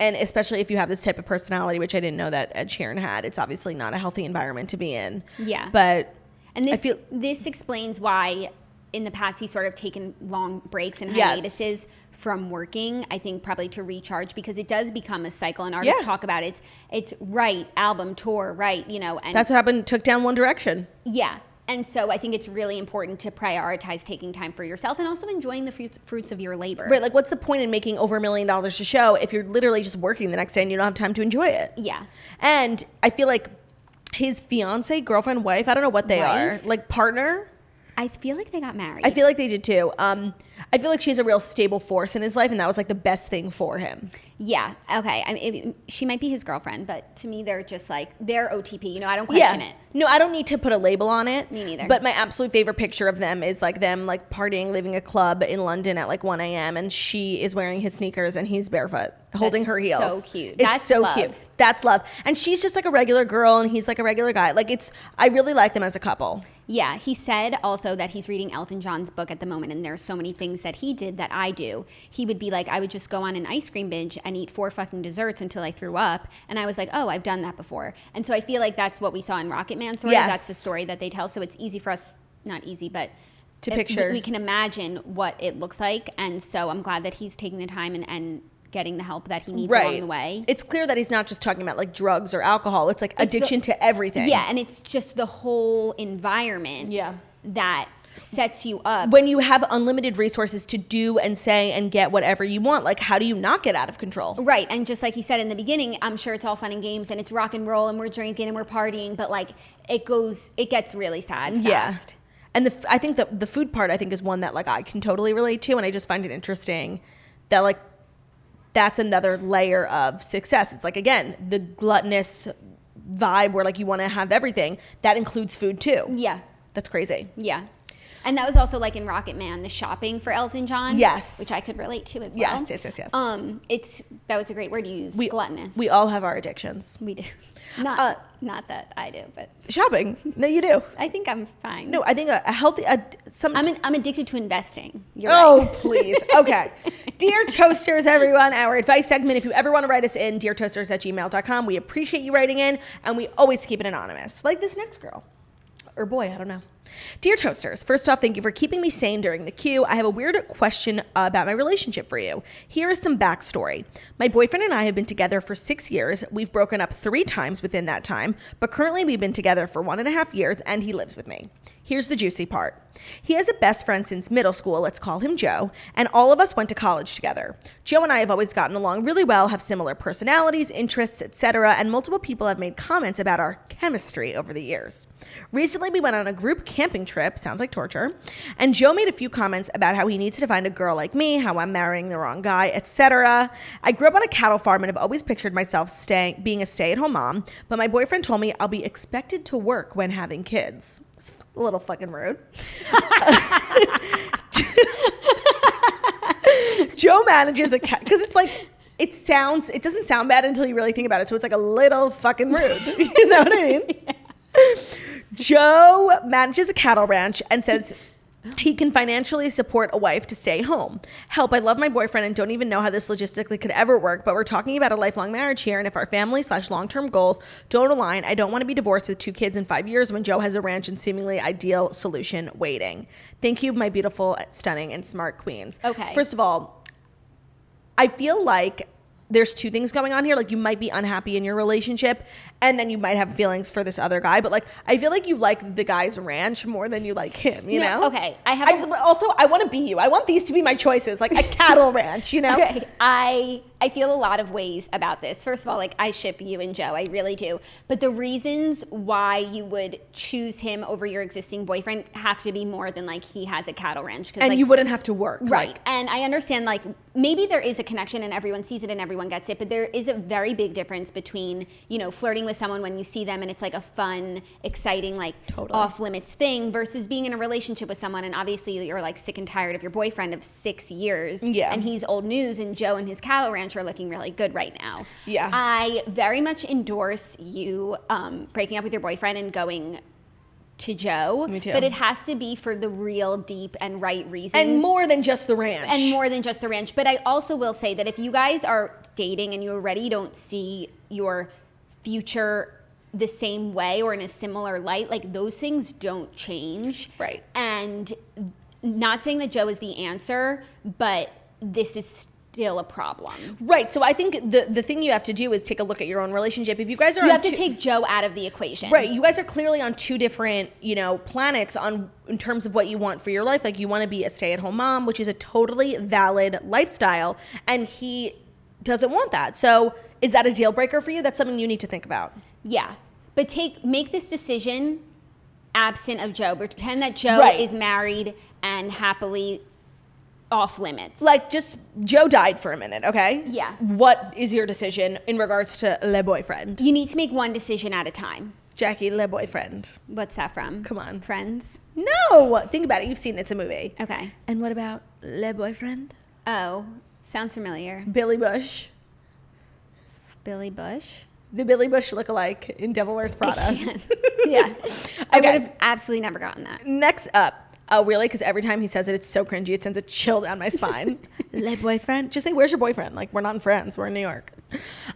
especially if you have this type of personality, which I didn't know that Ed Sheeran had. It's obviously not a healthy environment to be in. Yeah. But And I feel this explains why in the past he's sort of taken long breaks and Yes. hiatuses from working, I think probably to recharge, because it does become a cycle, and artists talk about it. It's write, album, tour, write, you know. And that's what happened, took down One Direction. yeah. And so I think it's really important to prioritize taking time for yourself and also enjoying the fruits of your labor. Right, like what's the point in making over $1 million a show if you're literally just working the next day and you don't have time to enjoy it? Yeah. And I feel like his fiance, girlfriend, wife, I don't know what they are, like partner. I feel like they got married. I feel like they did too. I feel like she's a real stable force in his life, and that was like the best thing for him. Yeah. Okay. I mean, she might be his girlfriend, but to me, they're just like, they're OTP. You know, I don't question it. No, I don't need to put a label on it. Me neither. But my absolute favorite picture of them is like them like partying, leaving a club in London at like 1 a.m. and she is wearing his sneakers and he's barefoot, holding her heels. So cute. It's That's so love. cute. That's love. And she's just like a regular girl and he's like a regular guy. Like I really like them as a couple. Yeah, he said also that he's reading Elton John's book at the moment, and there's so many things that he did that I do. He would be like, I would just go on an ice cream binge and eat 4 fucking desserts until I threw up, and I was like, oh, I've done that before. And so I feel like that's what we saw in Rocket Man, sort of. Yes. That's the story that they tell, so it's easy for us, not easy, but To picture. we can imagine what it looks like, and so I'm glad that he's taking the time and getting the help that he needs along the way. It's clear that he's not just talking about like drugs or alcohol. It's like addiction to everything. Yeah, and it's just the whole environment that sets you up. When you have unlimited resources to do and say and get whatever you want, like how do you not get out of control? Right, and just like he said in the beginning, I'm sure it's all fun and games and it's rock and roll and we're drinking and we're partying, but like it gets really sad fast. And I think the food part I think is one that like I can totally relate to, and I just find it interesting that like that's another layer of success. It's like, again, the gluttonous vibe where like you want to have everything. That includes food too. Yeah. That's crazy. Yeah. And that was also like in Rocket Man, the shopping for Elton John. Yes. Which I could relate to as well. Yes. That was a great word to use. Gluttonous. We all have our addictions. We do. Not that I do, but shopping. No, you do. I think I'm fine. No, I think a healthy. I'm addicted to investing. You're right. Oh, please. Okay. Dear Toasters, everyone, our advice segment. If you ever want to write us in, deartoasters@gmail.com. We appreciate you writing in, and we always keep it anonymous. Like this next girl. Or boy, I don't know. Dear Toasters, first off, thank you for keeping me sane during the queue. I have a weird question about my relationship for you. Here is some backstory. My boyfriend and I have been together for 6 years. We've broken up 3 times within that time, but currently we've been together for 1.5 years, and he lives with me. Here's the juicy part. He has a best friend since middle school, let's call him Joe, and all of us went to college together. Joe and I have always gotten along really well, have similar personalities, interests, etc., and multiple people have made comments about our chemistry over the years. Recently, we went on a group camping trip, sounds like torture, and Joe made a few comments about how he needs to find a girl like me, how I'm marrying the wrong guy, etc. I grew up on a cattle farm and have always pictured myself being a stay-at-home mom, but my boyfriend told me I'll be expected to work when having kids. A little fucking rude. Joe manages a cat because it's like it doesn't sound bad until you really think about it. So it's like a little fucking rude. You know what I mean? Yeah. Joe manages a cattle ranch and says he can financially support a wife to stay home. Help, I love my boyfriend and don't even know how this logistically could ever work, but we're talking about a lifelong marriage here, and if our family/long-term goals don't align, I don't want to be divorced with 2 kids in 5 years when Joe has a ranch and seemingly ideal solution waiting. Thank you, my beautiful, stunning, and smart queens. Okay. First of all, I feel like there's 2 things going on here. Like, you might be unhappy in your relationship, and then you might have feelings for this other guy. But like, I feel like you like the guy's ranch more than you like him. You know? Okay. I want to be you. I want these to be my choices, like a cattle ranch. You know? Okay. I feel a lot of ways about this. First of all, like, I ship you and Joe. I really do. But the reasons why you would choose him over your existing boyfriend have to be more than like he has a cattle ranch. And like, you wouldn't have to work. Right. Like, and I understand, like, maybe there is a connection and everyone sees it and everyone gets it, but there is a very big difference between, you know, flirting with someone when you see them and it's like a fun, exciting, like off limits thing versus being in a relationship with someone and obviously you're like sick and tired of your boyfriend of 6 years. Yeah. And he's old news and Joe and his cattle ranch are looking really good right now. Yeah. I very much endorse you breaking up with your boyfriend and going to Joe. Me too. But it has to be for the real deep and right reasons. and more than just the ranch. But I also will say that if you guys are dating and you already don't see your future the same way or in a similar light, like, those things don't change. Right. And not saying that Joe is the answer, but this is still a problem. Right. So I think the thing you have to do is take a look at your own relationship. If you guys are You have to take Joe out of the equation. Right. You guys are clearly on 2 different, planets in terms of what you want for your life. Like, you want to be a stay-at-home mom, which is a totally valid lifestyle, and he doesn't want that. So is that a deal breaker for you? That's something you need to think about. Yeah. But make this decision absent of Joe. Pretend that Joe is married and happily off limits. Like, just Joe died for a minute, okay? Yeah. What is your decision in regards to le boyfriend? You need to make one decision at a time. Jackie, le boyfriend. What's that from? Come on. Friends? No! Think about it. You've seen it. It's a movie. Okay. And what about le boyfriend? Oh, sounds familiar. Billy Bush. Billy Bush? The Billy Bush lookalike in Devil Wears Prada. Yeah. I would have absolutely never gotten that. Next up. Oh, really? Because every time he says it, it's so cringy. It sends a chill down my spine. Le boyfriend? Just say, where's your boyfriend? Like, we're not friends. We're in New York.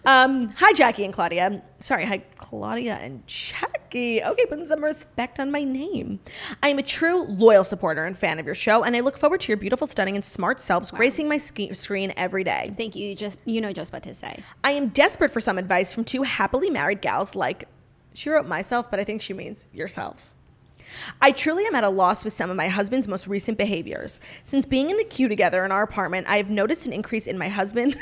Hi, Jackie and Claudia. Sorry, hi, Claudia and Jackie. Okay, putting some respect on my name. I am a true loyal supporter and fan of your show, and I look forward to your beautiful, stunning, and smart selves gracing my screen every day. Thank you. You know just what to say. I am desperate for some advice from 2 happily married gals like, she wrote myself, but I think she means yourselves. I truly am at a loss with some of my husband's most recent behaviors. Since being in the queue together in our apartment, I have noticed an increase in my husband.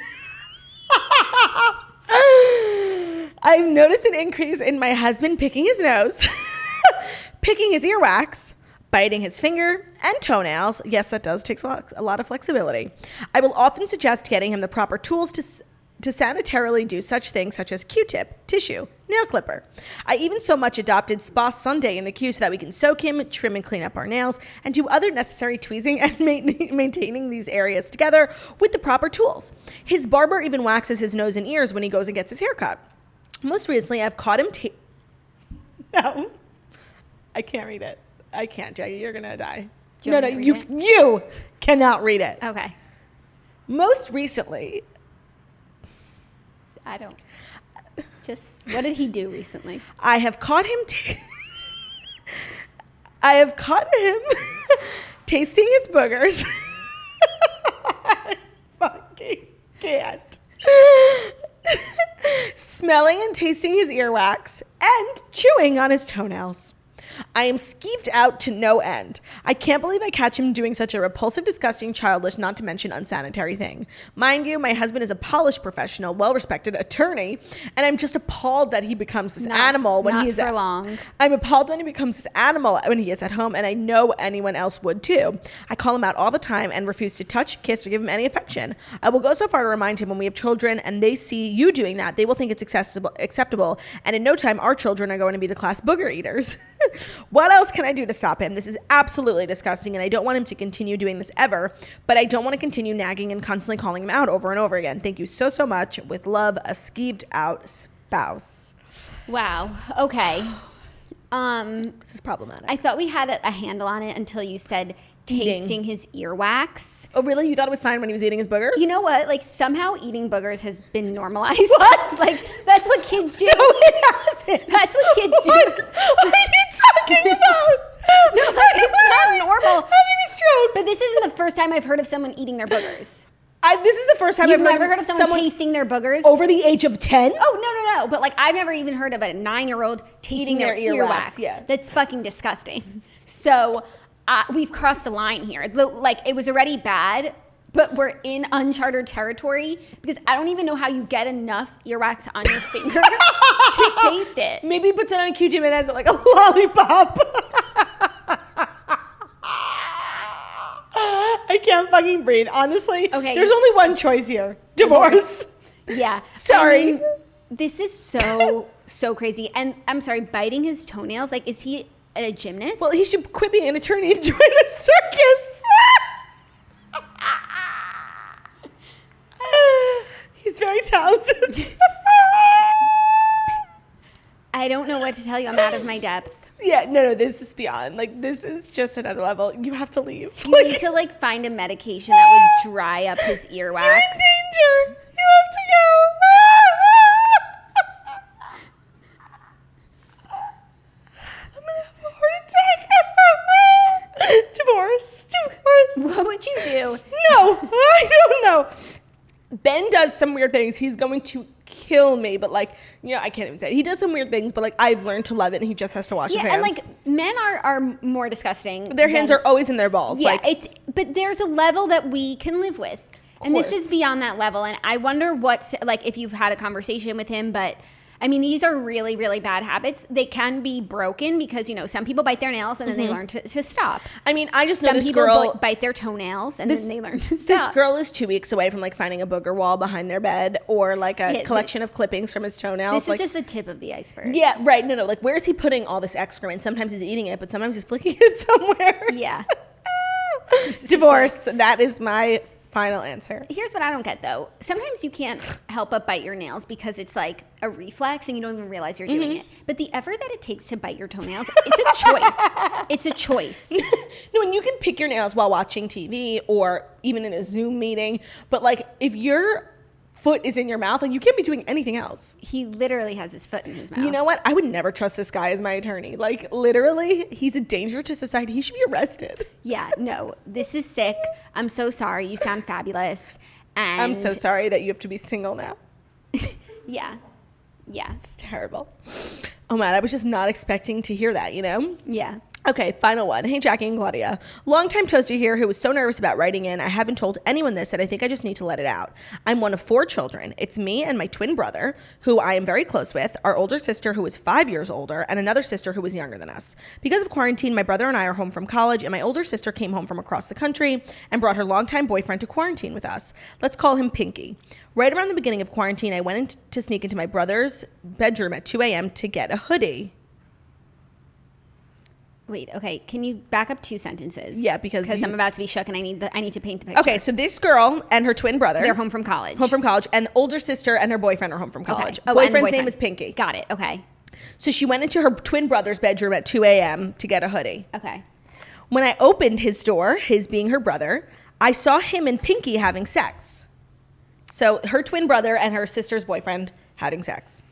I've noticed an increase in my husband picking his nose, picking his earwax, biting his finger, and toenails. Yes, that does take a lot of flexibility. I will often suggest getting him the proper tools to sanitarily do such things such as Q-tip, tissue, nail clipper. I even so much adopted Spa Sunday in the queue so that we can soak him, trim and clean up our nails, and do other necessary tweezing and maintaining these areas together with the proper tools. His barber even waxes his nose and ears when he goes and gets his haircut. Most recently, I've caught him No, I can't read it. I can't, Jackie. You're going to die. You cannot read it. Okay. Most recently... I don't. Just, what did he do recently? I have caught him tasting his boogers. I fucking can't. Smelling and tasting his earwax and chewing on his toenails. I am skeeved out to no end. I can't believe I catch him doing such a repulsive, disgusting, childish, not to mention unsanitary thing. Mind you, my husband is a polished professional, well-respected attorney, and I'm just appalled that he becomes this animal when he is for long. I'm appalled when he becomes this animal when he is at home, and I know anyone else would too. I call him out all the time and refuse to touch, kiss, or give him any affection. I will go so far to remind him when we have children and they see you doing that, they will think it's acceptable, and in no time, our children are going to be the class booger eaters. What else can I do to stop him? This is absolutely disgusting, and I don't want him to continue doing this ever, but I don't want to continue nagging and constantly calling him out over and over again. Thank you so, so much. With love, a skeeved out spouse. Wow. Okay. This is problematic. I thought we had a handle on it until you said tasting his earwax. Oh, really? You thought it was fine when he was eating his boogers? You know what? Like, somehow eating boogers has been normalized. What? Like, that's what kids do. No, it hasn't. That's what kids do. What are you talking about? No, like, it's not normal. Having a stroke. But this isn't the first time I've heard of someone eating their boogers. This is the first time You've I've never heard of someone tasting their boogers? Over the age of 10? Oh, no. But, like, I've never even heard of a 9-year-old tasting their earwax. Yeah. That's fucking disgusting. So... we've crossed a line here. Like, it was already bad, but we're in uncharted territory because I don't even know how you get enough earwax on your finger to taste it. Maybe he puts it on a Q-tip and has it like a lollipop. I can't fucking breathe. Honestly, Okay. There's only one choice here. Divorce. Yeah. Sorry. I mean, this is so crazy. And I'm sorry, biting his toenails, like, is he a gymnast? Well, he should quit being an attorney and join the circus. He's very talented. I don't know what to tell you. I'm out of my depth. Yeah, no, this is beyond. Like, this is just another level. You have to leave. You need to, like, find a medication that would dry up his earwax. You're in danger. You have to go. Divorce. What would you do? No, I don't know. Ben does some weird things. He's going to kill me, but like, I can't even say it. He does some weird things, but like, I've learned to love it, and he just has to wash his hands. And like, men are more disgusting. Their hands are always in their balls. Yeah, like, but there's a level that we can live with, and this is beyond that level. And I wonder what's like if you've had a conversation with him, but. I mean, these are really, really bad habits. They can be broken because, some people bite their nails and then they learn to stop. I mean, I just know this girl... people bite their toenails and then they learn to stop. This girl is 2 weeks away from, like, finding a booger wall behind their bed or, like, a collection of clippings from his toenails. This is just the tip of the iceberg. Yeah, right. No. Like, where is he putting all this excrement? Sometimes he's eating it, but sometimes he's flicking it somewhere. Yeah. Divorce. That is my... final answer. Here's what I don't get, though. Sometimes you can't help but bite your nails because it's like a reflex and you don't even realize you're doing it. But the effort that it takes to bite your toenails, it's a choice. It's a choice. No, and you can pick your nails while watching TV or even in a Zoom meeting. But like, if your foot is in your mouth, like, you can't be doing anything else. He literally has his foot in his mouth. You know what? I would never trust this guy as my attorney. Like, literally, he's a danger to society. He should be arrested. Yeah, no, this is sick. I'm so sorry. You sound fabulous. And I'm so sorry that you have to be single now. Yeah. It's terrible. Oh, man, I was just not expecting to hear that, Yeah. Okay, final one. Hey, Jackie and Claudia. Longtime toaster here who was so nervous about writing in. I haven't told anyone this, and I think I just need to let it out. I'm one of 4 children. It's me and my twin brother, who I am very close with, our older sister, who is 5 years older, and another sister who was younger than us. Because of quarantine, my brother and I are home from college, and my older sister came home from across the country and brought her longtime boyfriend to quarantine with us. Let's call him Pinky. Right around the beginning of quarantine, I went in to sneak into my brother's bedroom at 2 a.m. to get a hoodie. Wait, okay. Can you back up 2 sentences? Yeah, because I'm about to be shook and I need to paint the picture. Okay, so this girl and her twin brother. They're home from college. And the older sister and her boyfriend are home from college. Okay. Oh, Boyfriend's name is Pinky. Got it. Okay. So she went into her twin brother's bedroom at 2 a.m. to get a hoodie. Okay. When I opened his door, his being her brother, I saw him and Pinky having sex. So her twin brother and her sister's boyfriend having sex.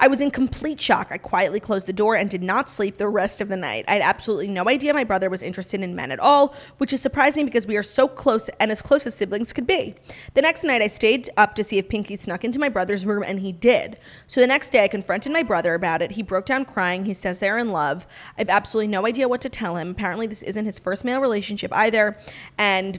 I was in complete shock. I quietly closed the door and did not sleep the rest of the night. I had absolutely no idea my brother was interested in men at all, which is surprising because we are so close and as close as siblings could be. The next night I stayed up to see if Pinky snuck into my brother's room, and he did. So the next day I confronted my brother about it. He broke down crying. He says they're in love. I have absolutely no idea what to tell him. Apparently this isn't his first male relationship either, and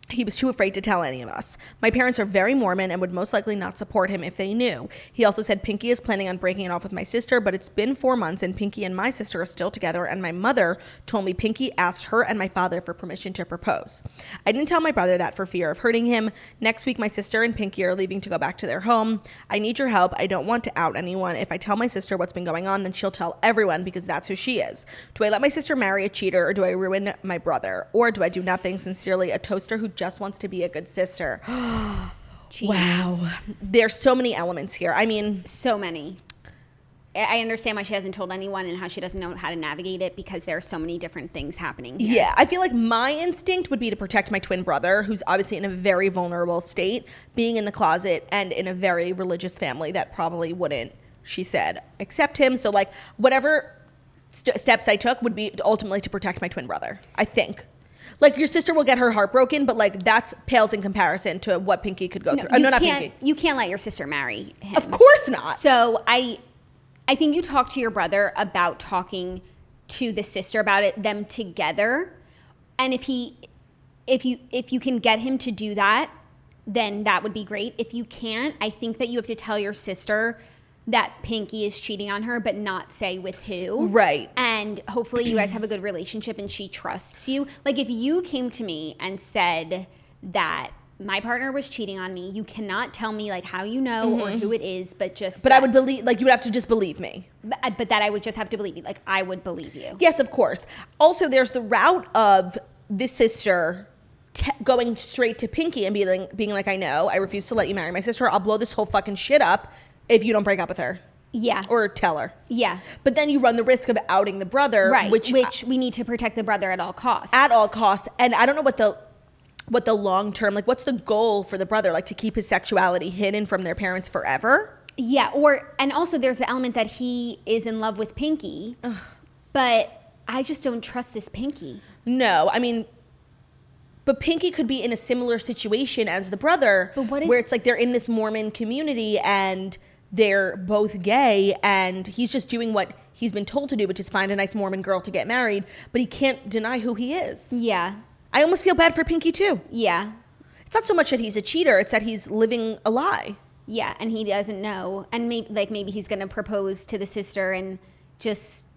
he was too afraid to tell any of us. My parents are very Mormon and would most likely not support him if they knew. He also said Pinky is planning on breaking it off with my sister, but it's been 4 months and Pinky and my sister are still together, and my mother told me Pinky asked her and my father for permission to propose. I didn't tell my brother that for fear of hurting him. Next week, my sister and Pinky are leaving to go back to their home. I need your help. I don't want to out anyone. If I tell my sister what's been going on, then she'll tell everyone because that's who she is. Do I let my sister marry a cheater, or do I ruin my brother? Or do I do nothing? Sincerely, a toaster who just wants to be a good sister. Wow. There's so many elements here. I mean, so many. I understand why she hasn't told anyone and how she doesn't know how to navigate it because there are so many different things happening here. Yeah, I feel like my instinct would be to protect my twin brother, who's obviously in a very vulnerable state, being in the closet and in a very religious family that probably wouldn't, she said, accept him. So like whatever steps I took would be ultimately to protect my twin brother, I think. Like, your sister will get her heart broken, but, like, that's pales in comparison to what Pinky could go through. No, not Pinky. You can't let your sister marry him. Of course not. So I think you talk to your brother about talking to the sister about it, them together. And if you can get him to do that, then that would be great. If you can't, I think that you have to tell your sister that Pinky is cheating on her, but not say with who. Right. And hopefully you guys have a good relationship and she trusts you. Like, if you came to me and said that my partner was cheating on me, you cannot tell me, like, how you know or who it is, but just... But I would believe, like, you would have to just believe me. But that I would just have to believe you. Like, I would believe you. Yes, of course. Also, there's the route of this sister going straight to Pinky and being like, I know, I refuse to let you marry my sister. I'll blow this whole fucking shit up if you don't break up with her. Yeah. Or tell her. Yeah. But then you run the risk of outing the brother. Right. Which we need to protect the brother at all costs. At all costs. And I don't know what the long term, like, what's the goal for the brother? Like, to keep his sexuality hidden from their parents forever? Yeah. And also there's the element that he is in love with Pinky. Ugh. But I just don't trust this Pinky. No. I mean... But Pinky could be in a similar situation as the brother, where it's like they're in this Mormon community and they're both gay, and he's just doing what he's been told to do, which is find a nice Mormon girl to get married, but he can't deny who he is. Yeah. I almost feel bad for Pinky too. Yeah. It's not so much that he's a cheater, it's that he's living a lie. Yeah, and he doesn't know. And maybe he's going to propose to the sister and just...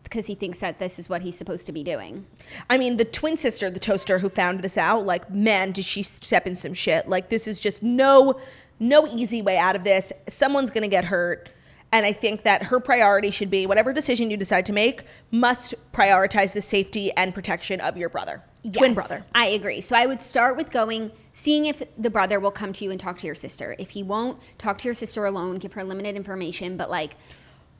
because he thinks that this is what he's supposed to be doing. I mean, the twin sister, the toaster who found this out, like, man, did she step in some shit. Like, this is just no easy way out of this. Someone's going to get hurt. And I think that her priority should be, whatever decision you decide to make, must prioritize the safety and protection of your brother. Yes, twin brother. I agree. So I would start with seeing if the brother will come to you and talk to your sister. If he won't, talk to your sister alone, give her limited information, but like...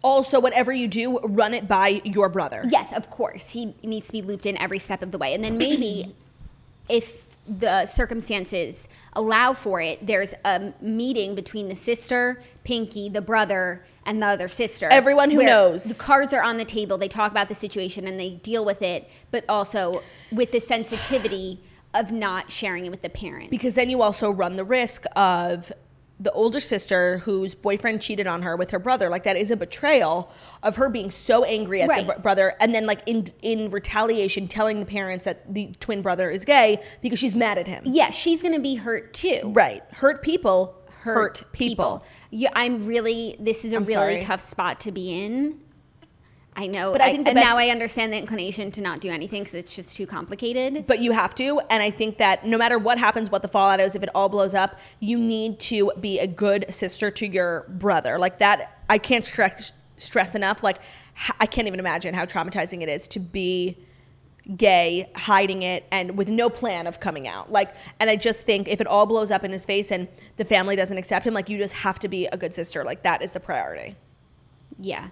Also, whatever you do, run it by your brother. Yes, of course. He needs to be looped in every step of the way. And then maybe if the circumstances allow for it, there's a meeting between the sister, Pinky, the brother, and the other sister. Everyone who knows. The cards are on the table. They talk about the situation and they deal with it, but also with the sensitivity of not sharing it with the parents. Because then you also run the risk of the older sister whose boyfriend cheated on her with her brother. Like, that is a betrayal of her being so angry at the brother, and then like in retaliation telling the parents that the twin brother is gay because she's mad at him. Yeah, she's gonna be hurt too. Right. Hurt people hurt people. Yeah, this is a really tough spot to be in. I know, but I think now I understand the inclination to not do anything because it's just too complicated. But you have to, and I think that no matter what happens, what the fallout is, if it all blows up, you need to be a good sister to your brother. Like that, I can't stress enough. Like, I can't even imagine how traumatizing it is to be gay, hiding it, and with no plan of coming out. Like, and I just think if it all blows up in his face and the family doesn't accept him, like, you just have to be a good sister. Like, that is the priority. Yeah.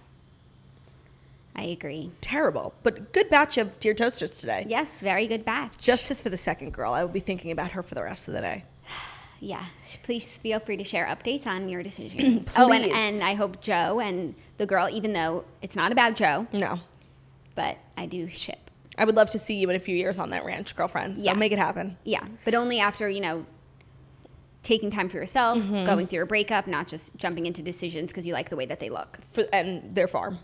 I agree. Terrible, but good batch of Dear Toasters today. Yes, very good batch. Justice for the second girl. I will be thinking about her for the rest of the day. Yeah, please feel free to share updates on your decisions. Oh, and I hope Joe and the girl, even though it's not about Joe. No. But I do ship. I would love to see you in a few years on that ranch, girlfriend. So make it happen. Yeah, but only after, taking time for yourself, going through a breakup, not just jumping into decisions because you like the way that they look. And their farm.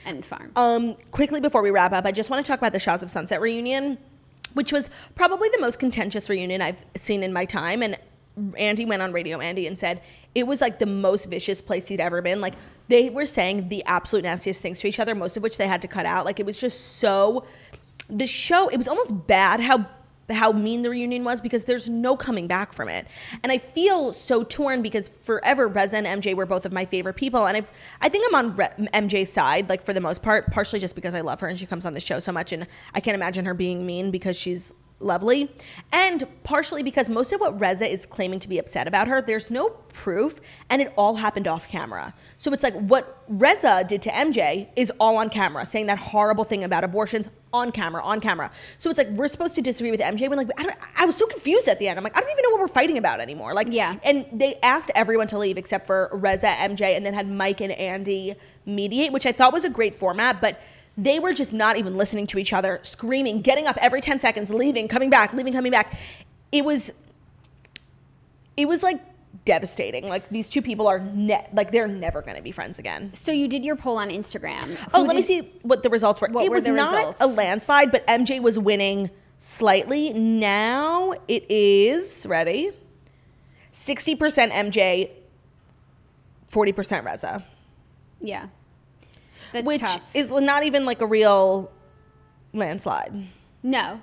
And farm. Quickly before we wrap up, I just want to talk about the Shahs of Sunset reunion, which was probably the most contentious reunion I've seen in my time. And Andy went on Radio Andy and said it was like the most vicious place he'd ever been. Like, they were saying the absolute nastiest things to each other, most of which they had to cut out. Like, it was just so, the show, it was almost bad how mean the reunion was because there's no coming back from it. And I feel so torn because forever Reza and MJ were both of my favorite people. And I think I'm on MJ's side, like, for the most part, partially just because I love her and she comes on the show so much and I can't imagine her being mean because she's lovely. And partially because most of what Reza is claiming to be upset about her, there's no proof and it all happened off camera. So it's like what Reza did to MJ is all on camera, saying that horrible thing about abortions on camera. So it's like we're supposed to disagree with MJ when, like, I was so confused at the end. I'm like, I don't even know what we're fighting about anymore. Like, yeah. And they asked everyone to leave except for Reza, MJ, and then had Mike and Andy mediate, which I thought was a great format, but they were just not even listening to each other, screaming, getting up every 10 seconds, leaving, coming back, leaving, coming back. It was like devastating. Like, these two people are they're never going to be friends again. So you did your poll on Instagram. Let me see what the results were. It was not a landslide, but MJ was winning slightly. Now it is, ready? 60% MJ, 40% Reza. Yeah. That's which tough. Is not even like a real landslide. No,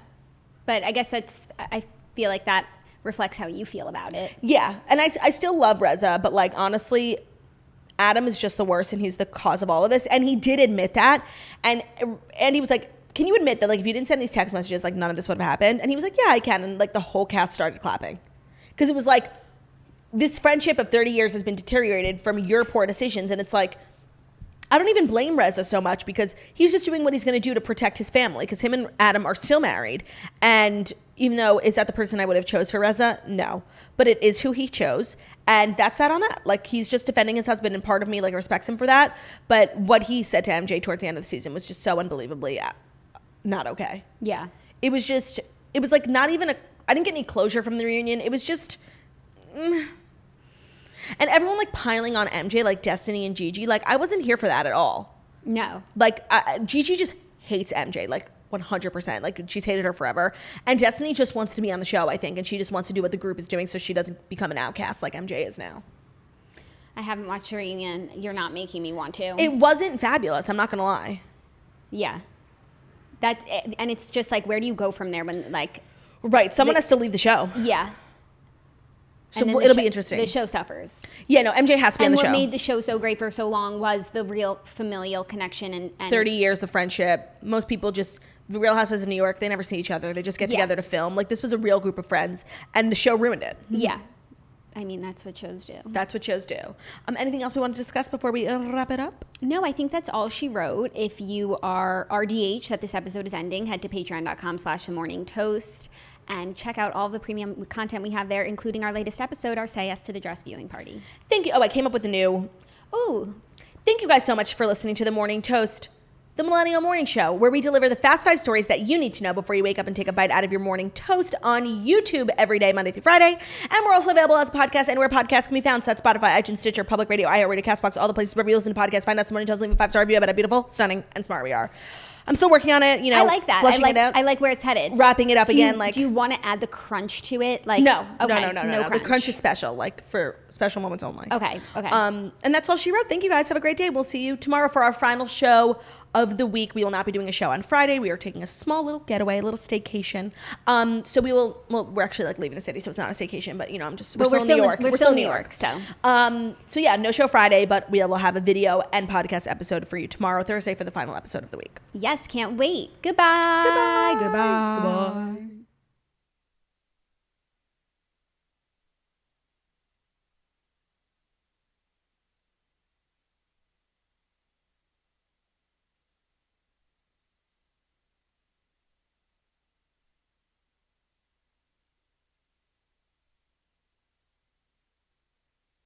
but I guess I feel like that reflects how you feel about it. Yeah, and I still love Reza, but, like, honestly, Adam is just the worst and he's the cause of all of this. And he did admit that. And he was like, can you admit that, like, if you didn't send these text messages, like, none of this would have happened? And he was like, yeah, I can. And, like, the whole cast started clapping. Because it was like, this friendship of 30 years has been deteriorated from your poor decisions. And it's like, I don't even blame Reza so much because he's just doing what he's going to do to protect his family because him and Adam are still married. And even though, is that the person I would have chose for Reza? No. But it is who he chose. And that's that on that. Like, he's just defending his husband, and part of me, like, respects him for that. But what he said to MJ towards the end of the season was just so unbelievably not okay. Yeah. It was like not even I didn't get any closure from the reunion. It was just... And everyone, like, piling on MJ, like Destiny and Gigi. Like, I wasn't here for that at all. No. Like, Gigi just hates MJ, like, 100%. Like, she's hated her forever. And Destiny just wants to be on the show, I think. And she just wants to do what the group is doing so she doesn't become an outcast like MJ is now. I haven't watched the reunion. You're not making me want to. It wasn't fabulous. I'm not going to lie. Yeah. And it's just, like, where do you go from there when, like... Right. Someone has to leave the show. Yeah. So it'll be interesting. The show suffers. Yeah, no, MJ has to be on the show. And what made the show so great for so long was the real familial connection and 30 years of friendship. Most people just, the Real Housewives of New York, they never see each other. They just get together to film. Like, this was a real group of friends, and the show ruined it. Yeah. I mean, that's what shows do. That's what shows do. Anything else we want to discuss before we wrap it up? No, I think that's all she wrote. If you are RDH that this episode is ending, head to patreon.com/themorningtoast. And check out all the premium content we have there, including our latest episode, our Say Yes to the Dress viewing party. Thank you. Oh, I came up with a new. Ooh. Thank you guys so much for listening to The Morning Toast. The Millennial Morning Show, where we deliver the fast 5 stories that you need to know before you wake up and take a bite out of your morning toast on YouTube every day, Monday through Friday. And we're also available as a podcast anywhere podcasts can be found. So that's Spotify, iTunes, Stitcher, Public Radio, iHeartRadio, CastBox, all the places where you listen to podcasts. Find us Morning Toast, leave a 5-star review about how beautiful, stunning, and smart we are. I'm still working on it, you know. I like that. Flushing it out. I like where it's headed. Wrapping it up again. Do you want to add the crunch to it? Like No. Crunch. The crunch is special, like for special moments only. Okay. And that's all she wrote. Thank you guys. Have a great day. We'll see you tomorrow for our final show of the week. We will not be doing a show on Friday. We are taking a small little getaway, a little staycation. So we're actually like leaving the city, so it's not a staycation, but you know, we're still in New York. We're still in New York, so. So yeah, no show Friday, but we will have a video and podcast episode for you tomorrow, Thursday, for the final episode of the week. Yes, can't wait. Goodbye. Goodbye.